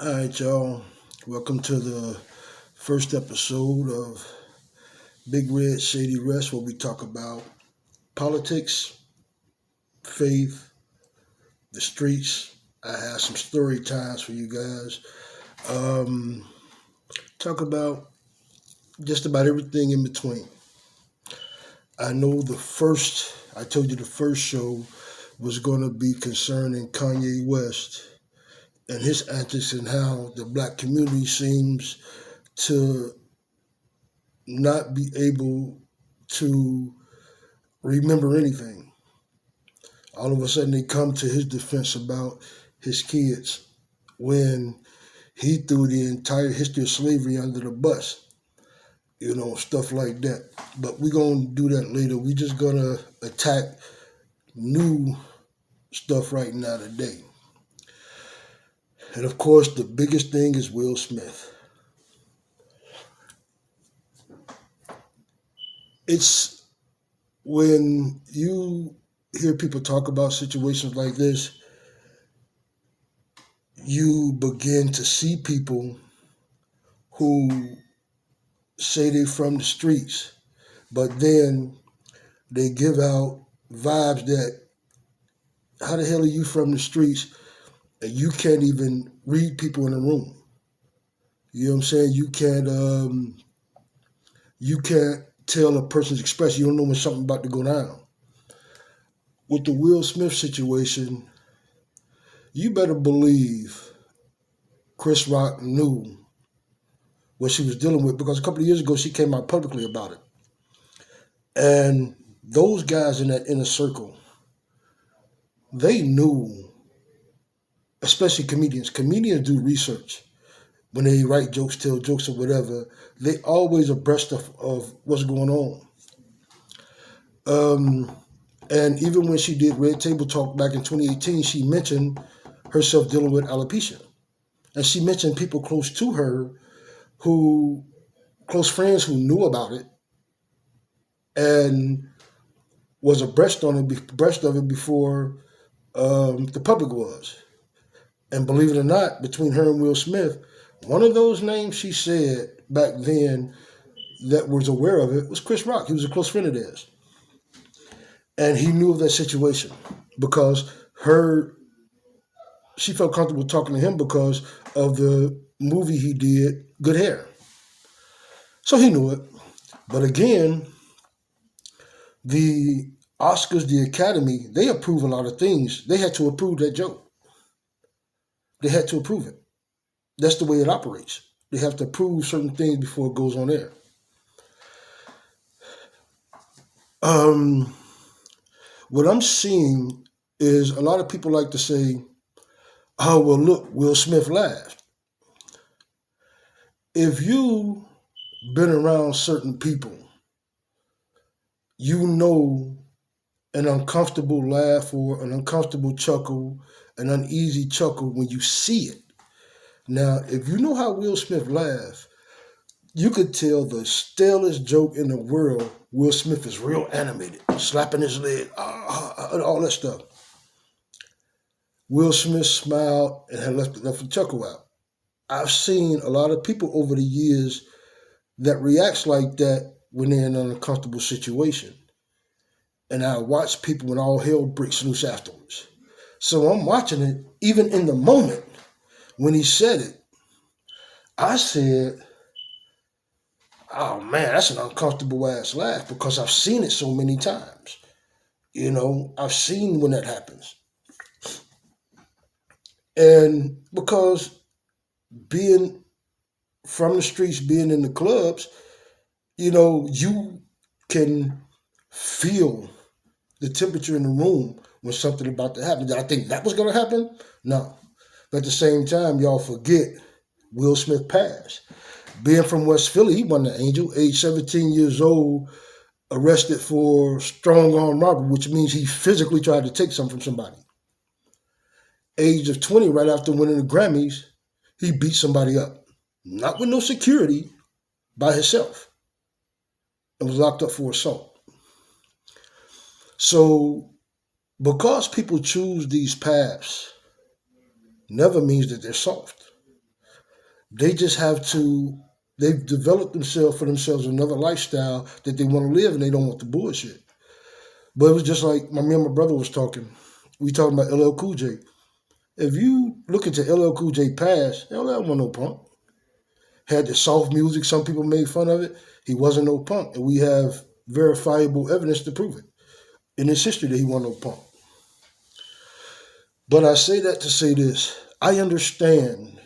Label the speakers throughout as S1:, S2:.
S1: All right, y'all. Welcome to the first episode of Big Red Shady Rest, where we talk about politics, faith, the streets. I have some story times for you guys. Um, Talk about just about everything in between. I told you the first show was going to be concerning Kanye West and his antics and how the black community seems to not be able to remember anything. All of a sudden, they come to his defense about his kids when he threw the entire history of slavery under the bus, stuff like that. But we're going to do that later. We're just going to attack new stuff right now today. And of course, the biggest thing is Will Smith. It's when you hear people talk about situations like this, you begin to see people who say they're from the streets, but then they give out vibes that how the hell are you from the streets and you can't even read people in the room? You know what I'm saying? You can't tell a person's expression. You don't know when something's about to go down. With the Will Smith situation, you better believe Chris Rock knew what she was dealing with because a couple of years ago she came out publicly about it. And those guys in that inner circle, they knew, especially comedians. Comedians do research when they write jokes, tell jokes, or whatever. They always abreast of what's going on. Um, and even when she did Red Table Talk back in 2018, she mentioned herself dealing with alopecia. And she mentioned people close to her who, close friends who knew about it and was abreast of it before the public was. And believe it or not, between her and Will Smith, one of those names she said back then that was aware of it was Chris Rock. He was a close friend of theirs. And he knew of that situation because she felt comfortable talking to him because of the movie he did, Good Hair. So he knew it. But again, the Oscars, the Academy, they approve a lot of things. They had to approve that joke. They had to approve it. That's the way it operates. They have to approve certain things before it goes on air. Um, what I'm seeing is a lot of people like to say, oh, well, look, Will Smith laughed. If you been around certain people, you know an uncomfortable laugh or an uncomfortable chuckle, an uneasy chuckle when you see it. Now, if you know how Will Smith laughs, you could tell the stalest joke in the world, Will Smith is real animated, slapping his leg, all that stuff. Will Smith smiled and had left a chuckle out. I've seen a lot of people over the years that reacts like that when they're in an uncomfortable situation. And I watch people when all hell breaks loose afterwards. So I'm watching it, even in the moment when he said it, I said, oh man, that's an uncomfortable ass laugh because I've seen it so many times. I've seen when that happens. And because being from the streets, being in the clubs, you can feel the temperature in the room when something about to happen. Did I think that was going to happen? No. But at the same time, y'all forget Will Smith passed. Being from West Philly, he wasn't an angel. Age 17 years old, arrested for strong arm robbery, which means he physically tried to take something from somebody. Age of 20, right after winning the Grammys, he beat somebody up. Not with no security, by himself. And was locked up for assault. So, because people choose these paths, never means that they're soft. They just have to. They've developed themselves for themselves another lifestyle that they want to live, and they don't want the bullshit. But it was just like me and my brother was talking. We talking about LL Cool J. If you look into LL Cool J past, LL wasn't no punk. Had the soft music. Some people made fun of it. He wasn't no punk, and we have verifiable evidence to prove it in his history that he wasn't no punk. But I say that to say this: I understand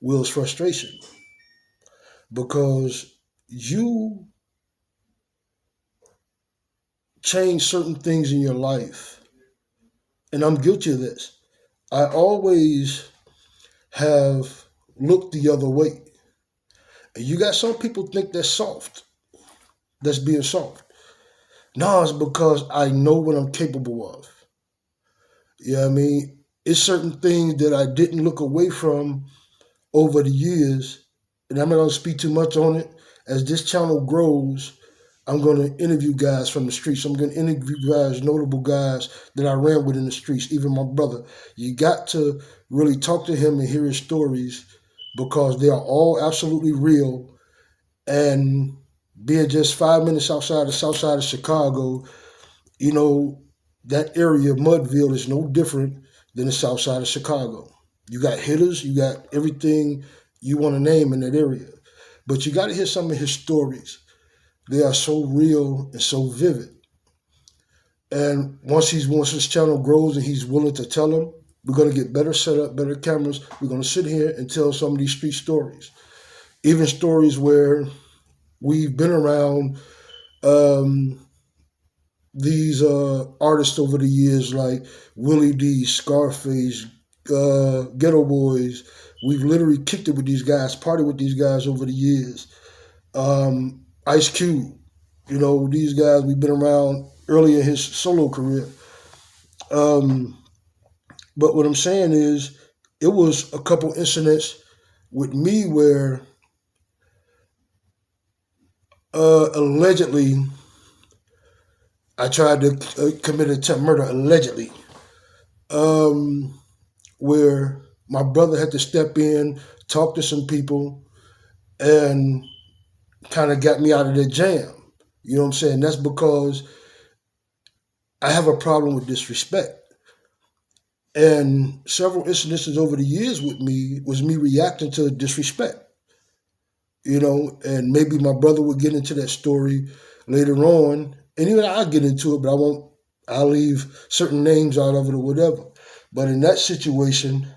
S1: Will's frustration because you change certain things in your life, and I'm guilty of this. I always have looked the other way. And you got some people think that's soft. That's being soft. No, it's because I know what I'm capable of. You know what I mean? It's certain things that I didn't look away from over the years, and I'm not going to speak too much on it. As this channel grows, I'm going to interview guys from the streets. I'm going to interview guys, notable guys that I ran with in the streets, even my brother. You got to really talk to him and hear his stories because they are all absolutely real. And being just 5 minutes outside the south side of Chicago, you know, that area, Mudville, is no different than the south side of Chicago. You got hitters, you got everything you want to name in that area. But you got to hear some of his stories. They are so real and so vivid. And once his channel grows and he's willing to tell them, we're going to get better setup, better cameras. We're going to sit here and tell some of these street stories. Even stories where we've been around these artists over the years like Willie D, Scarface, Ghetto Boys. We've literally kicked it with these guys, partied with these guys over the years. Ice Cube, you know, these guys we've been around early in his solo career. But what I'm saying is, it was a couple incidents with me where allegedly I tried to commit attempt murder, allegedly, where my brother had to step in, talk to some people, and kind of got me out of the jam. You know what I'm saying? That's because I have a problem with disrespect. And several incidences over the years with me was me reacting to disrespect. You know, and maybe my brother would get into that story later on, and even I'll get into it, but I won't. I'll leave certain names out of it or whatever. But in that situation,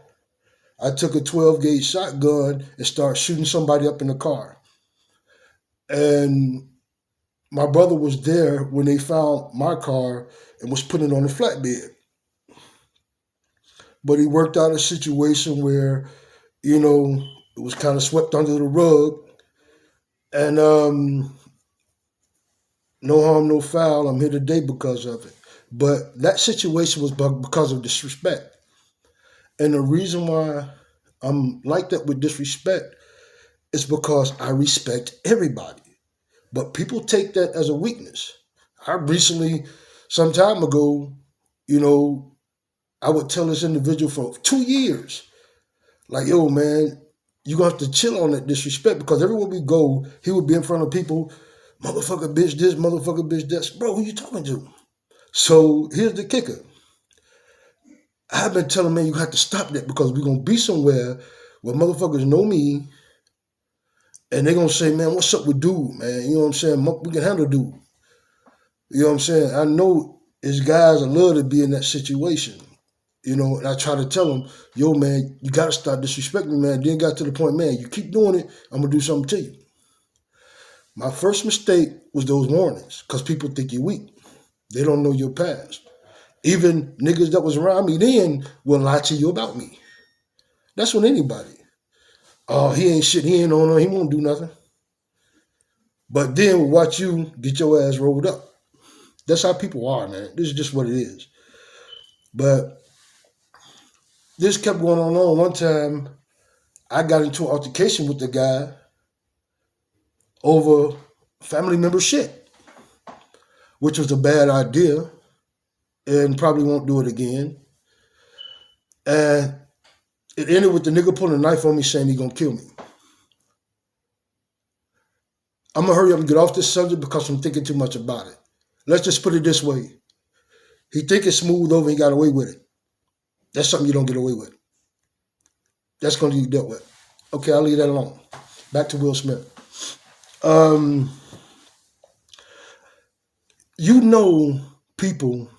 S1: I took a 12 gauge shotgun and started shooting somebody up in the car. And my brother was there when they found my car and was putting it on the flatbed. But he worked out a situation where, you know, it was kind of swept under the rug. And no harm, no foul. I'm here today because of it. But that situation was because of disrespect. And the reason why I'm like that with disrespect is because I respect everybody. But people take that as a weakness. I recently, some time ago, you know, I would tell this individual for 2 years, like, yo, man, you gonna have to chill on that disrespect because everywhere we go, he would be in front of people, motherfucker bitch this, motherfucker bitch that. Bro, who you talking to? So here's the kicker. I've been telling man you have to stop that because we're gonna be somewhere where motherfuckers know me and they're gonna say, man, what's up with dude, man? You know what I'm saying? We can handle dude. You know what I'm saying? I know it's guys that love to be in that situation. You know, and I try to tell them, yo, man, you got to stop disrespecting me, man. Then got to the point, man, you keep doing it, I'm going to do something to you. My first mistake was those warnings because people think you're weak. They don't know your past. Even niggas that was around me then will lie to you about me. That's with anybody. Oh, he ain't shit. He ain't on no. He won't do nothing. But then we'll watch you get your ass rolled up. That's how people are, man. This is just what it is. But this kept going on. One time, I got into an altercation with the guy over family member shit, which was a bad idea and probably won't do it again. And it ended with the nigga pulling a knife on me saying he gonna kill me. I'm going to hurry up and get off this subject because I'm thinking too much about it. Let's just put it this way. He think it's smooth over, he got away with it. That's something you don't get away with. That's going to be dealt with. Okay, I'll leave that alone. Back to Will Smith. You know, people,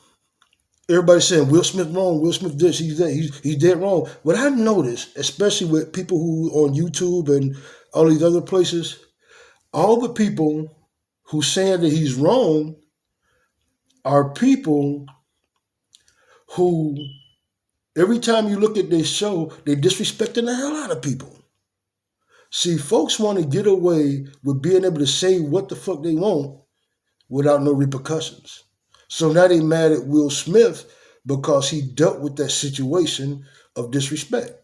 S1: everybody's saying Will Smith wrong, Will Smith this, he's that, he's dead wrong. What I noticed, especially with people who on YouTube and all these other places, all the people who saying that he's wrong are people who, every time you look at this show, they disrespecting the hell out of people. See, folks want to get away with being able to say what the fuck they want without no repercussions. So now they mad at Will Smith because he dealt with that situation of disrespect.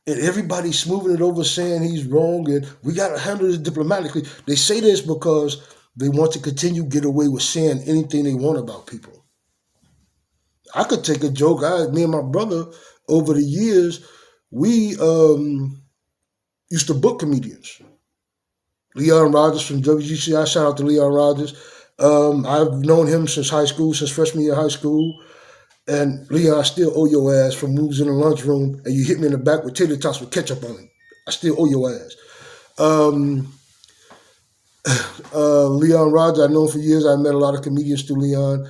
S1: And everybody's smoothing it over saying he's wrong and we got to handle this diplomatically. They say this because they want to continue to get away with saying anything they want about people. I could take a joke. Me and my brother, over the years, we used to book comedians. Leon Rogers from WGCI, shout out to Leon Rogers. I've known him since high school, since freshman year of high school. And Leon, I still owe your ass from when we was in the lunchroom and you hit me in the back with tater tots with ketchup on it. I still owe your ass. Leon Rogers, I've known for years. I met a lot of comedians through Leon.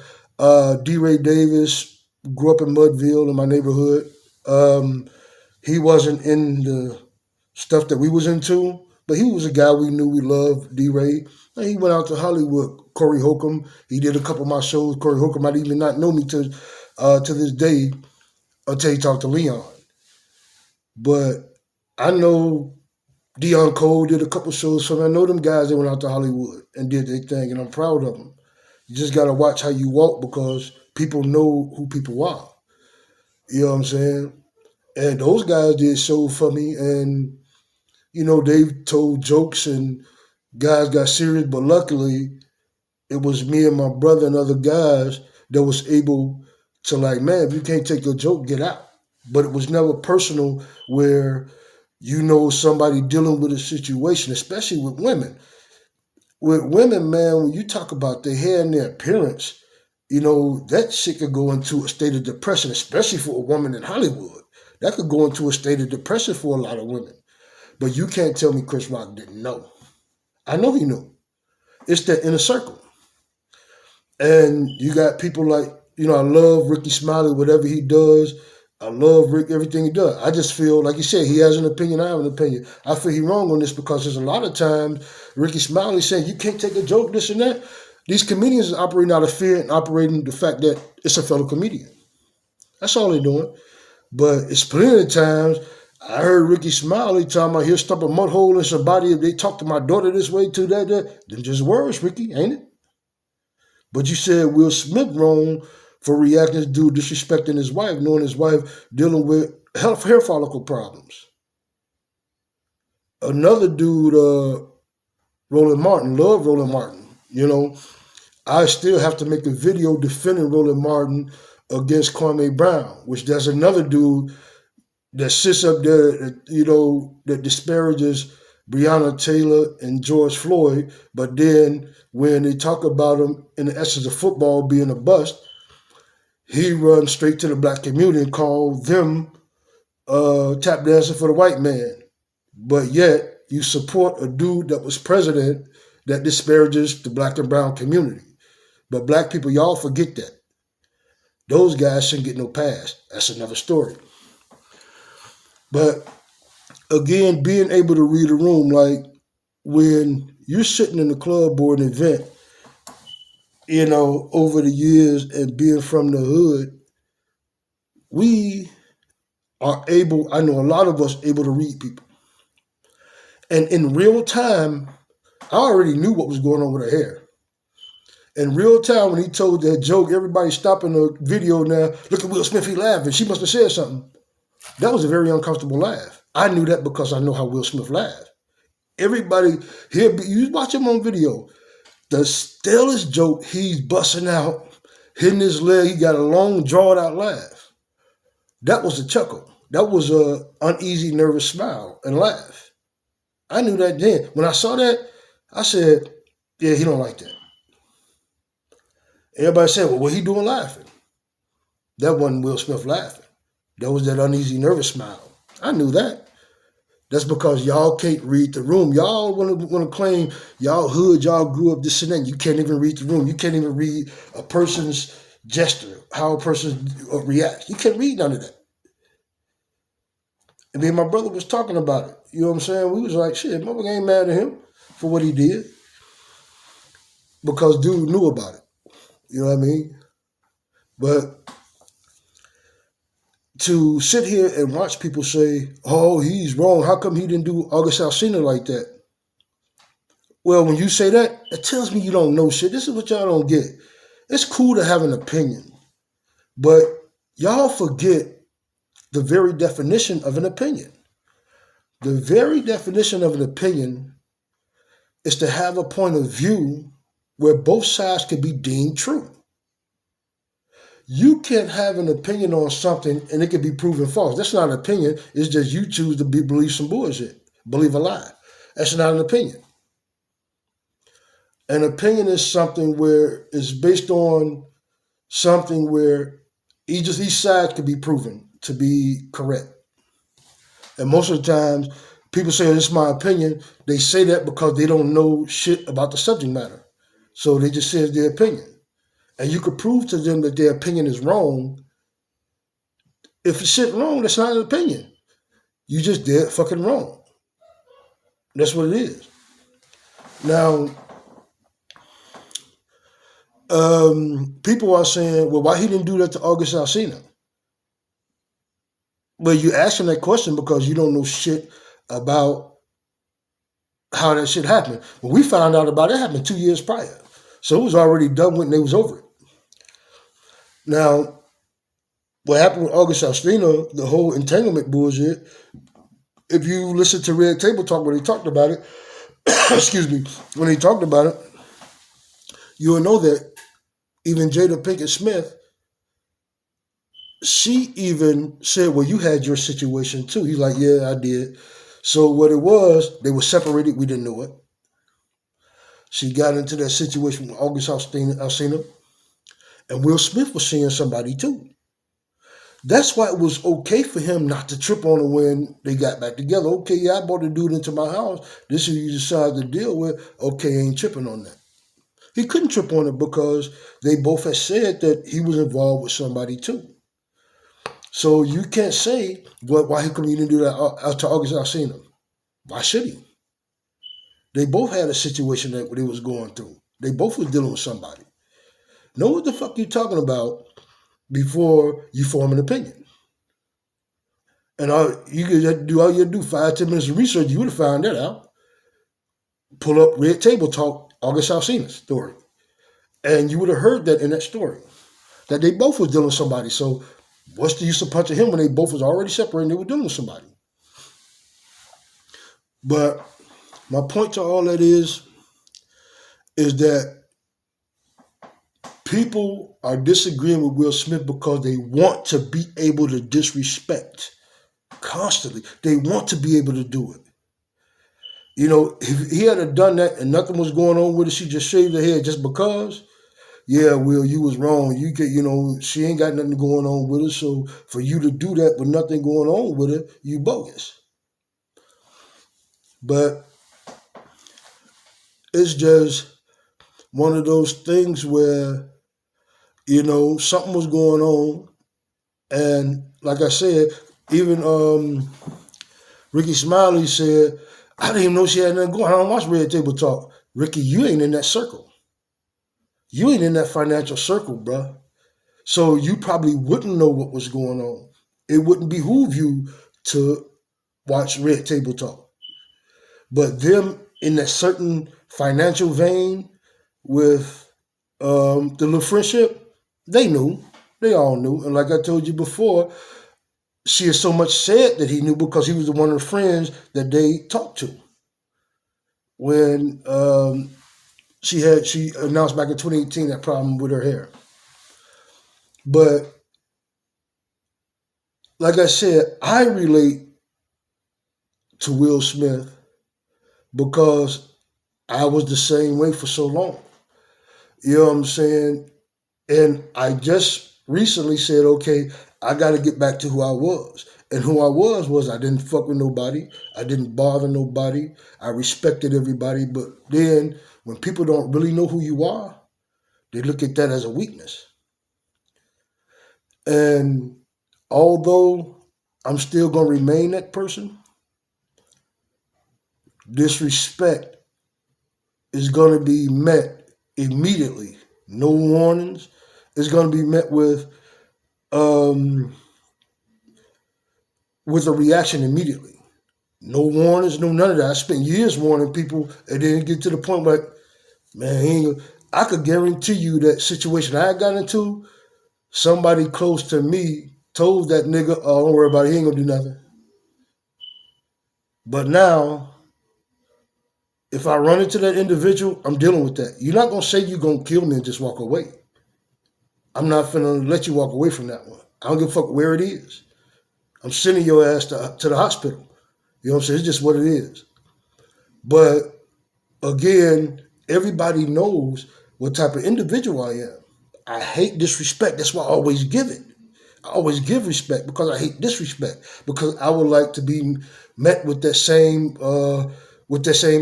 S1: D. Ray Davis, grew up in Mudville in my neighborhood. He wasn't in the stuff that we was into, but he was a guy we knew we loved, D. Ray. And he went out to Hollywood. Corey Holcomb, he did a couple of my shows. Corey Holcomb might even not know me to this day until he talked to Leon. But I know Dion Cole did a couple shows for me. I know them guys that went out to Hollywood and did their thing, and I'm proud of them. You just got to watch how you walk because people know who people are. You know what I'm saying? And those guys did shows for me, and, you know, they've told jokes and guys got serious, but luckily it was me and my brother and other guys that was able to, like, man, if you can't take your joke, get out. But it was never personal where you know somebody dealing with a situation, especially with women. With women, man, when you talk about their hair and their appearance, you know, that shit could go into a state of depression, especially for a woman in Hollywood. That could go into a state of depression for a lot of women. But you can't tell me Chris Rock didn't know. I know he knew. It's that inner circle. And you got people like, you know, I love Ricky Smiley, whatever he does. I love Rick, everything he does. I just feel, like you said, he has an opinion, I have an opinion. I feel he's wrong on this because there's a lot of times Ricky Smiley saying, you can't take a joke, this and that. These comedians are operating out of fear and operating the fact that it's a fellow comedian. That's all they're doing. But it's plenty of times I heard Ricky Smiley talking about he'll stop a mud hole in somebody if they talk to my daughter this way, to that. Them just words, Ricky, ain't it? But you said Will Smith wrong for reacting to dude disrespecting his wife, knowing his wife dealing with hair follicle problems. Another dude, Roland Martin, love Roland Martin. You know, I still have to make a video defending Roland Martin against Kwame Brown, which there's another dude that sits up there, you know, that disparages Breonna Taylor and George Floyd, but then when they talk about him in the essence of football being a bust, he runs straight to the black community and calls them tap dancing for the white man. But yet you support a dude that was president that disparages the black and brown community. But black people, y'all forget that. Those guys shouldn't get no pass. That's another story. But again, being able to read a room, like when you're sitting in the club or an event, you know, over the years and being from the hood, we are able, I know a lot of us able to read people. And in real time, I already knew what was going on with her hair. In real time, when he told that joke, everybody stopping the video now, look at Will Smith, he laughing. She must have said something. That was a very uncomfortable laugh. I knew that because I know how Will Smith laughed. Everybody, you watch him on video, the stillest joke, he's busting out, hitting his leg, he got a long, drawn out laugh. That was a chuckle. That was a uneasy, nervous smile and laugh. I knew that then. When I saw that, I said, yeah, he don't like that. Everybody said, well, what he doing laughing? That wasn't Will Smith laughing. That was that uneasy, nervous smile. I knew that. That's because y'all can't read the room. Y'all want to claim y'all hood, y'all grew up this and that. You can't even read the room. You can't even read a person's gesture, how a person reacts. You can't read none of that. And me and my brother was talking about it. You know what I'm saying? We was like, shit, motherfucker ain't mad at him for what he did because dude knew about it. You know what I mean? But to sit here and watch people say, oh, he's wrong. How come he didn't do August Alsina like that? Well, when you say that, it tells me you don't know shit. This is what y'all don't get. It's cool to have an opinion, but y'all forget the very definition of an opinion. The very definition of an opinion is to have a point of view where both sides can be deemed true. You can't have an opinion on something and it can be proven false. That's not an opinion. It's just you choose to believe some bullshit, believe a lie. That's not an opinion. An opinion is something where it's based on something where each side can be proven to be correct. And most of the times, people say, this is my opinion. They say that because they don't know shit about the subject matter. So they just say it's their opinion. And you could prove to them that their opinion is wrong. If it's shit wrong, that's not an opinion. You just dead fucking wrong. That's what it is. Now, people are saying, well, why he didn't do that to August Alsina? Well, you asking that question because you don't know shit about how that shit happened. When we found out about it, it happened 2 years prior. So it was already done when they was over it. Now, what happened with August Alsina, the whole entanglement bullshit, if you listen to Red Table Talk when they talked about it, excuse me, when they talked about it, you will know that even Jada Pinkett Smith, she even said, well, you had your situation too. He's like, yeah, I did. So what it was, they were separated. We didn't know it. She got into that situation with August Alsina, and Will Smith was seeing somebody too. That's why it was okay for him not to trip on her when they got back together. Okay, yeah, I brought the dude into my house. This is who you decide to deal with. Okay, ain't tripping on that. He couldn't trip on it because they both had said that he was involved with somebody too. So you can't say, well, why he couldn't even do that to August Alsina? Why should he? They both had a situation that they was going through. They both was dealing with somebody. Know what the fuck you talking about before you form an opinion. And you could do all you do 5-10 minutes of research, you would have found that out. Pull up Red Table Talk, August Alsina's story. And you would have heard that in that story. That they both was dealing with somebody. So what's the use of punching him when they both was already separated and they were dealing with somebody? But my point to all that is that people are disagreeing with Will Smith because they want to be able to disrespect constantly. They want to be able to do it. You know, if he had done that and nothing was going on with it, she just shaved her head just because. Yeah, Will, you was wrong. You could, she ain't got nothing going on with her. So for you to do that with nothing going on with her, you bogus. But it's just one of those things where, something was going on. And like I said, even Ricky Smiley said, I didn't even know she had nothing going on. I don't watch Red Table Talk. Ricky, you ain't in that circle. You ain't in that financial circle, bruh. So you probably wouldn't know what was going on. It wouldn't behoove you to watch Red Table Talk. But them in that certain financial vein with the little friendship, they knew. They all knew. And like I told you before, she has so much said that he knew because he was the one of the friends that they talked to. When she announced back in 2018 that problem with her hair. But like I said, I relate to Will Smith because I was the same way for so long. You know what I'm saying? And I just recently said, okay, I got to get back to who I was. And who I was I didn't fuck with nobody. I didn't bother nobody. I respected everybody. But then when people don't really know who you are, they look at that as a weakness. And although I'm still going to remain that person, disrespect is going to be met immediately. No warnings. It's going to be met um, with a reaction immediately. No warnings, no none of that. I spent years warning people, and then get to the point where, man, I could guarantee you that situation I got into, somebody close to me told that nigga, "Oh, don't worry about it. He ain't gonna do nothing." But now, if I run into that individual, I'm dealing with that. You're not gonna say you're gonna kill me and just walk away. I'm not finna let you walk away from that one. I don't give a fuck where it is. I'm sending your ass to the hospital. You know what I'm saying? It's just what it is. But again, everybody knows what type of individual I am. I hate disrespect. That's why I always give it. I always give respect because I hate disrespect. Because I would like to be met with that same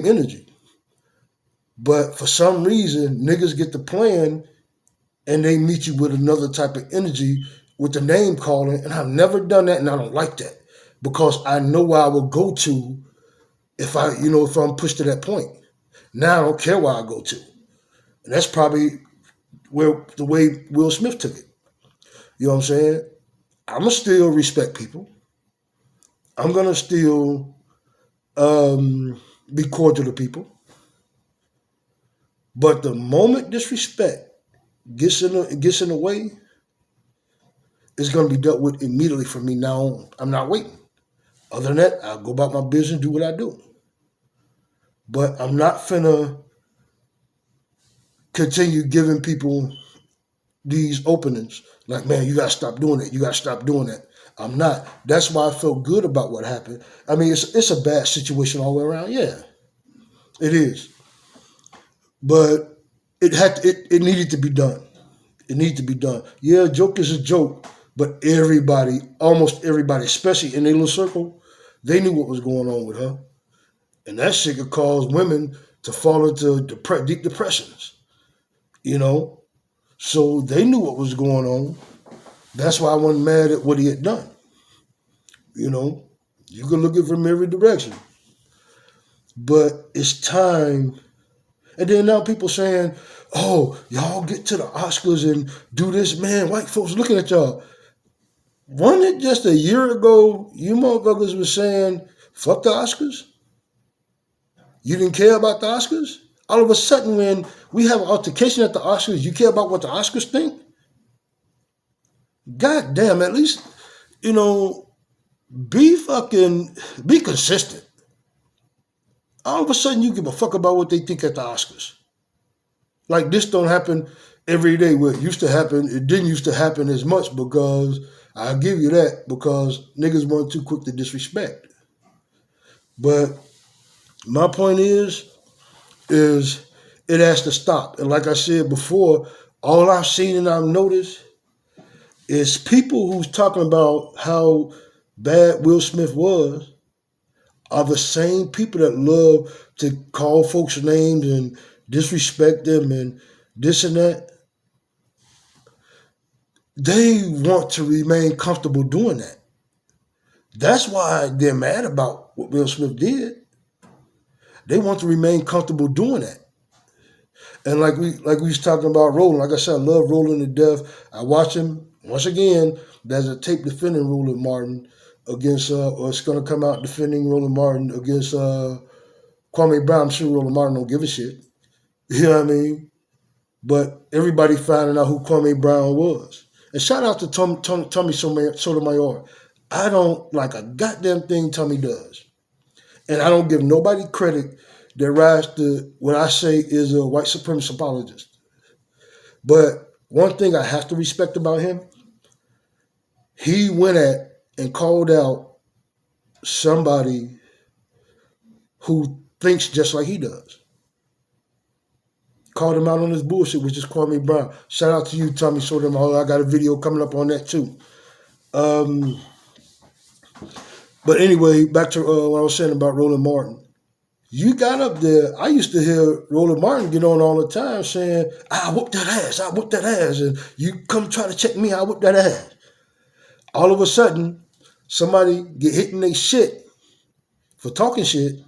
S1: energy. But for some reason, niggas get the plan and they meet you with another type of energy with the name calling, and I've never done that, and I don't like that because I know where I will go to if I'm pushed to that point. Now I don't care where I go to, and that's probably where the way Will Smith took it. You know what I'm saying? I'ma still respect people. I'm gonna still be cordial to people, but the moment disrespect gets in the way, it's gonna be dealt with immediately from me now on. I'm not waiting. Other than that, I'll go about my business, do what I do. But I'm not finna continue giving people these openings. Like, man, you gotta stop doing it. You gotta stop doing that. I'm not. That's why I felt good about what happened. I mean, it's a bad situation all the way around. Yeah, it is. But it needed to be done. It needed to be done. Yeah, a joke is a joke, but everybody, almost everybody, especially in their little circle, they knew what was going on with her. And that shit could cause women to fall into deep depressions, you know? So they knew what was going on. That's why I wasn't mad at what he had done. You know, you can look at it from every direction. But it's time. And then now people saying, oh, y'all get to the Oscars and do this. Man, white folks looking at y'all. Wasn't it just a year ago you motherfuckers was saying, fuck the Oscars? You didn't care about the Oscars? All of a sudden, when we have an altercation at the Oscars, you care about what the Oscars think? God damn, at least, you know, be consistent. All of a sudden, you give a fuck about what they think at the Oscars. Like, this don't happen every day where it used to happen. It didn't used to happen as much because, I'll give you that, because niggas weren't too quick to disrespect. But my point is it has to stop. And like I said before, all I've seen and I've noticed is people who's talking about how bad Will Smith was are the same people that love to call folks names and disrespect them and this and that. They want to remain comfortable doing that. That's why they're mad about what Will Smith did. They want to remain comfortable doing that. And like we was talking about Roland, like I said, I love Roland to death. I watch him once again. There's a tape defending Roland Martin against, or it's gonna come out defending Roland Martin against Kwame Brown. I'm sure Roland Martin don't give a shit. You know what I mean? But everybody finding out who Kwame Brown was. And shout out to Tommy Sotomayor. I don't like a goddamn thing Tommy does. And I don't give nobody credit that rise to what I say is a white supremacist apologist. But one thing I have to respect about him, he went at and called out somebody who thinks just like he does. called him out on his bullshit, which is Kwame Brown. Shout out to you, Tommy Sotomayor. I got a video coming up on that too. But anyway, back to what I was saying about Roland Martin. You got up there. I used to hear Roland Martin get on all the time saying, I whoop that ass, I whoop that ass. And you come try to check me, I whoop that ass. All of a sudden, somebody get hit in their shit for talking shit.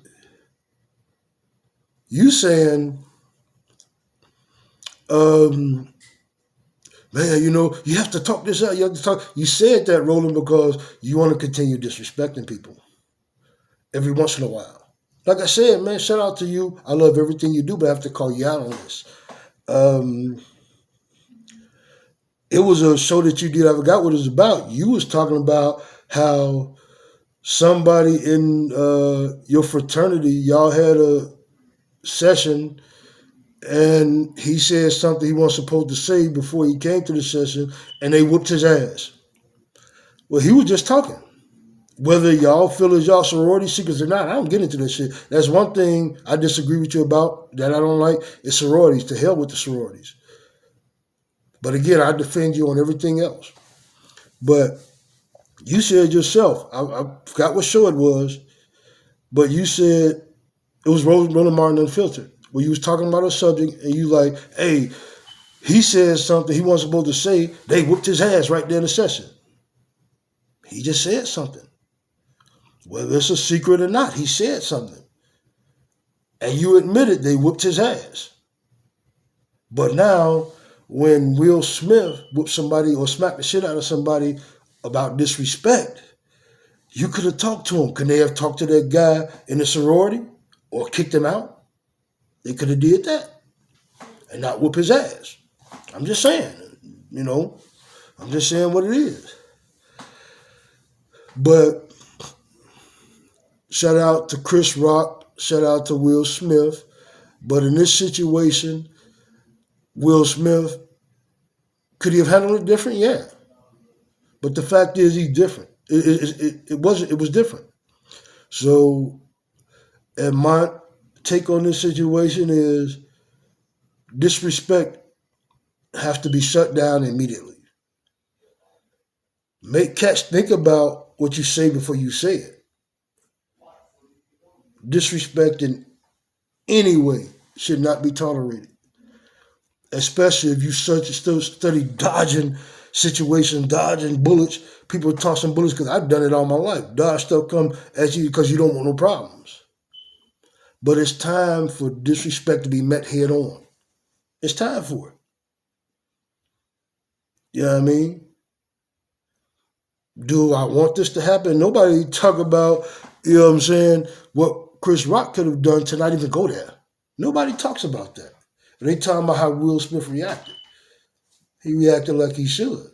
S1: You saying, man, you have to talk this out. You have to talk. You said that, Roland, because you want to continue disrespecting people every once in a while. Like I said, man, shout out to you. I love everything you do, but I have to call you out on this. It was a show that you did. I forgot what it was about. You was talking about how somebody in your fraternity, y'all had a session, and he said something he wasn't supposed to say before he came to the session, and they whooped his ass. Well, he was just talking. Whether y'all feel as y'all sorority secrets or not, I don't get into that shit. That's one thing I disagree with you about that I don't like is sororities. To hell with the sororities. But again, I defend you on everything else. But you said yourself, I forgot what show it was, but you said it was Roland Martin Unfiltered, where you was talking about a subject and you like, hey, he said something he wasn't supposed to say. They whooped his ass right there in the session. He just said something. Whether it's a secret or not, he said something. And you admitted they whooped his ass. But now, when Will Smith whooped somebody or smacked the shit out of somebody about disrespect, you could have talked to him. Could they have talked to that guy in the sorority or kicked him out? They could have did that and not whoop his ass. I'm just saying, I'm just saying what it is. But shout out to Chris Rock, shout out to Will Smith. But in this situation, Will Smith, could he have handled it different? Yeah. But the fact is he's different. It was different. So, and my take on this situation is disrespect has to be shut down immediately. Make cats think about what you say before you say it. Disrespect in any way should not be tolerated. Especially if you still study dodging situations, dodging bullets, people tossing bullets, because I've done it all my life. Dodge stuff come at you because you don't want no problems. But it's time for disrespect to be met head on. It's time for it. You know what I mean? Do I want this to happen? Nobody talk about, what Chris Rock could have done to not even go there. Nobody talks about that. They talking about how Will Smith reacted. He reacted like he should.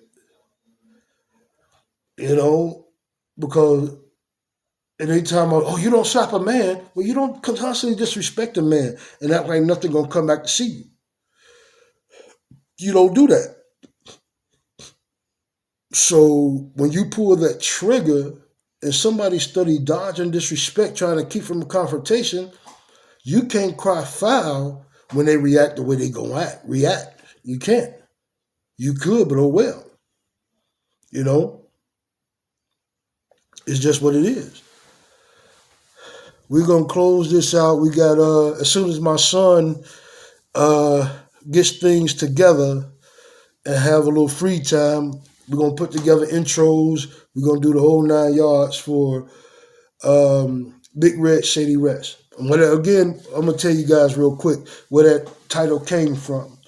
S1: Because and they talking about, oh, you don't slap a man. Well, you don't constantly disrespect a man and act like nothing gonna come back to see you. You don't do that. So when you pull that trigger and somebody study dodge and disrespect trying to keep from a confrontation, you can't cry foul when they react the way they gonna react. You can't. You could, but oh well. It's just what it is. We're gonna close this out. We got as soon as my son gets things together and have a little free time, we're gonna put together intros. We're gonna do the whole 9 yards for Big Red Shady Rest. And again, I'm gonna tell you guys real quick where that title came from.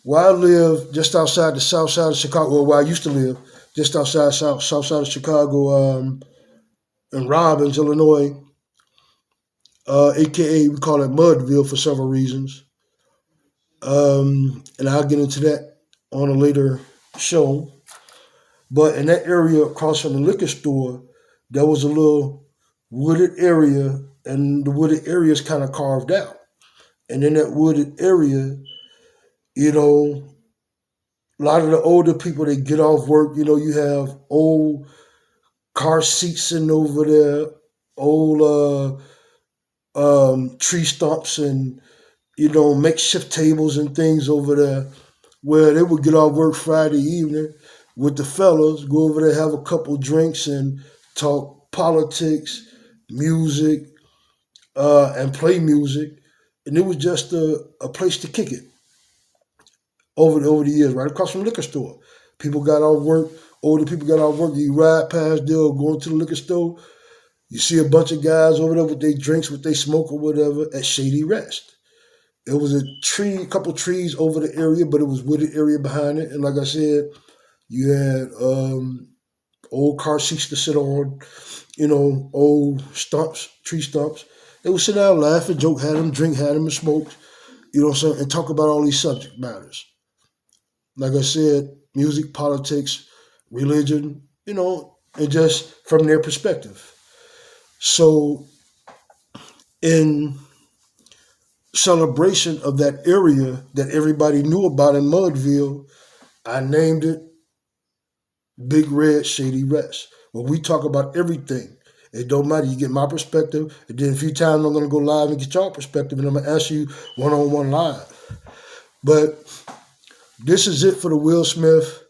S1: Where I live just outside the south side of Chicago, or where I used to live, just outside south side of Chicago, in Robbins, Illinois, aka we call it Mudville for several reasons. And I'll get into that on a later show. But in that area across from the liquor store, there was a little wooded area, and the wooded area is kind of carved out. And in that wooded area, a lot of the older people, they get off work, you have old car seats sitting over there, old tree stumps and, makeshift tables and things over there where they would get off work Friday evening with the fellas, go over there, have a couple drinks, and talk politics, music, and play music. And it was just a place to kick it over the years, right across from the liquor store. People got off work, older people got off work, you ride past there or going to the liquor store, you see a bunch of guys over there with their drinks, with their smoke or whatever at Shady Rest. It was a couple trees over the area, but it was wooded area behind it. And like I said, you had old car seats to sit on, old stumps, tree stumps. They would sit down, laugh and joke, had them, drink, had them, and smoke, what I'm saying, and talk about all these subject matters. Like I said, music, politics, religion, and just from their perspective. So, in celebration of that area that everybody knew about in Mudville, I named it Big Red Shady Rest. When we talk about everything, it don't matter. You get my perspective, and then a few times I'm going to go live and get your perspective, and I'm going to ask you one-on-one live. But this is it for the Will Smith.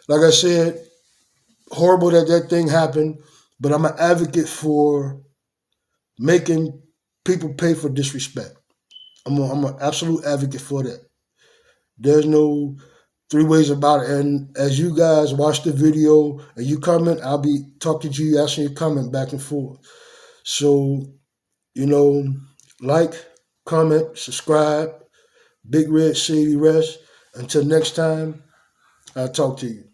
S1: Like I said, horrible that thing happened, but I'm an advocate for making people pay for disrespect. I'm an absolute advocate for that. There's no three ways about it. And as you guys watch the video and you comment, I'll be talking to you, asking you comment back and forth. So, like, comment, subscribe, Big Red Shady Rest. Until next time, I'll talk to you.